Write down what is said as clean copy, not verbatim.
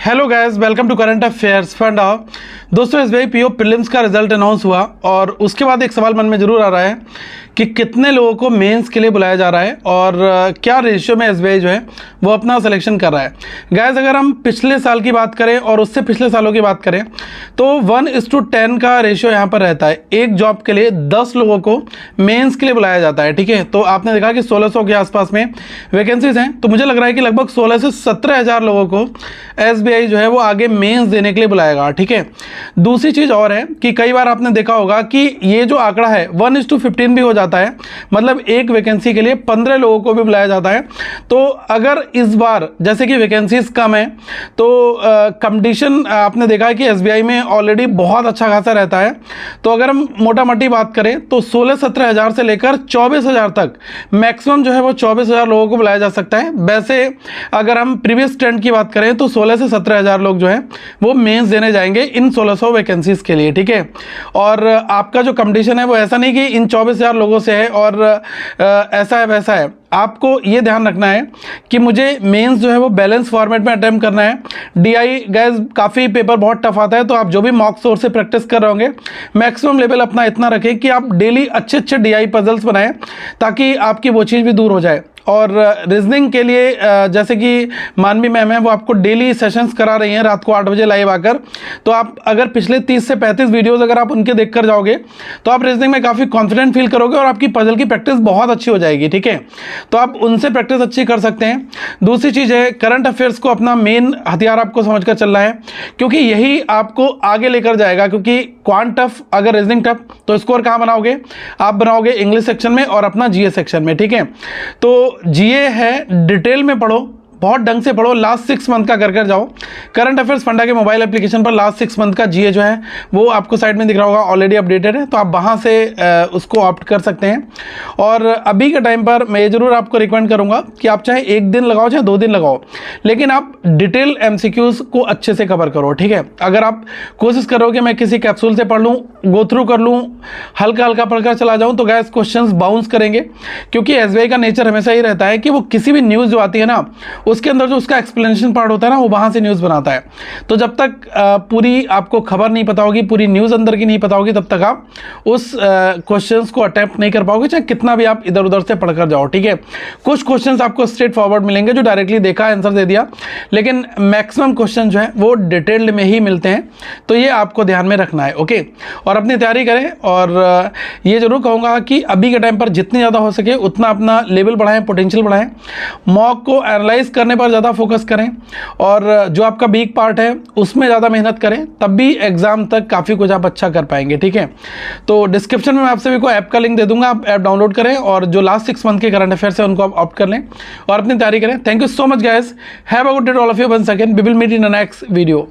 Hello guys, welcome to current affairs fund. दोस्तों, SBI PO prelims का result announce हुआ और उसके बाद एक सवाल मन में ज़रूर आ रहा है कि कितने लोगों को मेंस के लिए बुलाया जा रहा है और क्या रेशियो में एसबीआई जो है वो अपना सिलेक्शन कर रहा है। गाइस, अगर हम पिछले साल की बात करें और उससे पिछले सालों की बात करें तो 1:10 का रेशियो यहाँ पर रहता है। एक जॉब के लिए 10 लोगों को मेंस के लिए बुलाया जाता है। ठीक है, तो आपने देखा कि 1600 के आसपास में वैकेंसीज हैं, तो मुझे लग रहा है कि लगभग 16 से 17 हज़ार लोगों को एसबीआई जो है वो आगे मेंस देने के लिए बुलाएगा। ठीक है, दूसरी चीज़ और है कि कई बार आपने देखा होगा कि ये जो आंकड़ा है 1:15 भी हो जाता है, मतलब एक वैकेंसी के लिए 15 लोगों को भी बुलाया जाता है। तो अगर इस बार जैसे कि वैकेंसीज कम है तो कंपटीशन आपने देखा है कि एसबीआई में ऑलरेडी बहुत अच्छा खासा रहता है। तो अगर हम मोटा मोटी बात करें तो 16-17 हज़ार से लेकर 24 हज़ार तक मैक्सिमम जो है वो 24 हज़ार लोगों को बुलाया जा सकता है। वैसे अगर हम प्रीवियस ट्रेंड की बात करें तो 16 से 17 हज़ार लोग जो है वो मेंस देने जाएंगे इन 1600 वैकेंसीज के लिए। ठीक है, और आपका जो कंपटीशन है वो ऐसा नहीं कि इन 24 हज़ार लोगों से है और ऐसा है वैसा है। आपको ये ध्यान रखना है कि मुझे मेंस जो है वो बैलेंस फॉर्मेट में अटेम्प्ट करना है। डीआई गाइस काफ़ी पेपर बहुत टफ आता है, तो आप जो भी मॉक सोर्स से प्रैक्टिस कर रहे होंगे मैक्सिमम लेवल अपना इतना रखें कि आप डेली अच्छे अच्छे डीआई पजल्स बनाएं ताकि आपकी वो चीज़ भी दूर हो जाए। और रीजनिंग के लिए जैसे कि मानवी मैम है वो आपको डेली सेशंस करा रही हैं रात को 8 बजे लाइव आकर। तो आप अगर पिछले 30 से 35 वीडियोस अगर आप उनके देख कर जाओगे तो आप रीजनिंग में काफ़ी कॉन्फिडेंट फील करोगे और आपकी पजल की प्रैक्टिस बहुत अच्छी हो जाएगी। ठीक है, तो आप उनसे प्रैक्टिस अच्छी कर सकते हैं। दूसरी चीज़ है, करंट अफेयर्स को अपना मेन हथियार आपको समझ कर चलना है, क्योंकि यही आपको आगे लेकर जाएगा। क्योंकि क्वांट टफ अगर रीजनिंग टफ तो स्कोर कहाँ बनाओगे? आप बनाओगे इंग्लिश सेक्शन में और अपना जीए सेक्शन में। ठीक है, तो जीए है डिटेल में पढ़ो, बहुत ढंग से पढ़ो, लास्ट 6 मंथ का कर जाओ। करंट अफेयर्स फंडा के मोबाइल एप्लीकेशन पर लास्ट 6 मंथ का जीए जो है वो आपको साइड में दिख रहा होगा, ऑलरेडी अपडेटेड है, तो आप वहाँ से उसको ऑप्ट कर सकते हैं। और अभी के टाइम पर मैं ये जरूर आपको रिकमेंड करूँगा कि आप चाहे 1 दिन लगाओ चाहे 2 दिन लगाओ, लेकिन आप डिटेल एमसीक्यूज को अच्छे से कवर करो। ठीक है, अगर आप कोशिश करो कि मैं किसी कैप्सूल से पढ़ लूँ, गो थ्रू कर लूँ, हल्का हल्का पढ़कर चला जाऊँ, तो गैस क्वेश्चन बाउंस करेंगे। क्योंकि एसबीआई का नेचर हमेशा ही रहता है कि वो किसी भी न्यूज़ जो आती है ना उसके अंदर जो उसका एक्सप्लेनेशन पार्ट होता है ना वो वहाँ से न्यूज़ बनाता है। तो जब तक पूरी आपको खबर नहीं पता होगी, पूरी न्यूज़ अंदर की नहीं पता होगी, तब तक आप उस क्वेश्चंस को अटेम्प्ट नहीं कर पाओगे, चाहे कितना भी आप इधर उधर से पढ़कर जाओ। ठीक है, कुछ क्वेश्चंस आपको स्ट्रेट फॉरवर्ड मिलेंगे जो डायरेक्टली देखा आंसर दे दिया, लेकिन मैक्सिमम क्वेश्चन जो है वो डिटेल्ड में ही मिलते हैं। तो ये आपको ध्यान में रखना है। ओके, और अपनी तैयारी करें। और ये जरूर कहूँगा कि अभी के टाइम पर जितनी ज़्यादा हो सके उतना अपना लेवल बढ़ाएं, पोटेंशियल बढ़ाएं, मॉक को एनालाइज करने पर ज़्यादा फोकस करें और जो आपका वीक पार्ट है उसमें ज़्यादा मेहनत करें, तब भी एग्जाम तक काफ़ी कुछ आप अच्छा कर पाएंगे। ठीक है, तो डिस्क्रिप्शन में मैं आप सभी को ऐप का लिंक दे दूंगा, आप ऐप डाउनलोड करें और जो लास्ट 6 मंथ के करंट अफेयर्स है उनको आप ऑप्ट कर लें और अपनी तैयारी करें। Thank you so much guys, have a good day all of you. Once again we will meet in the next video.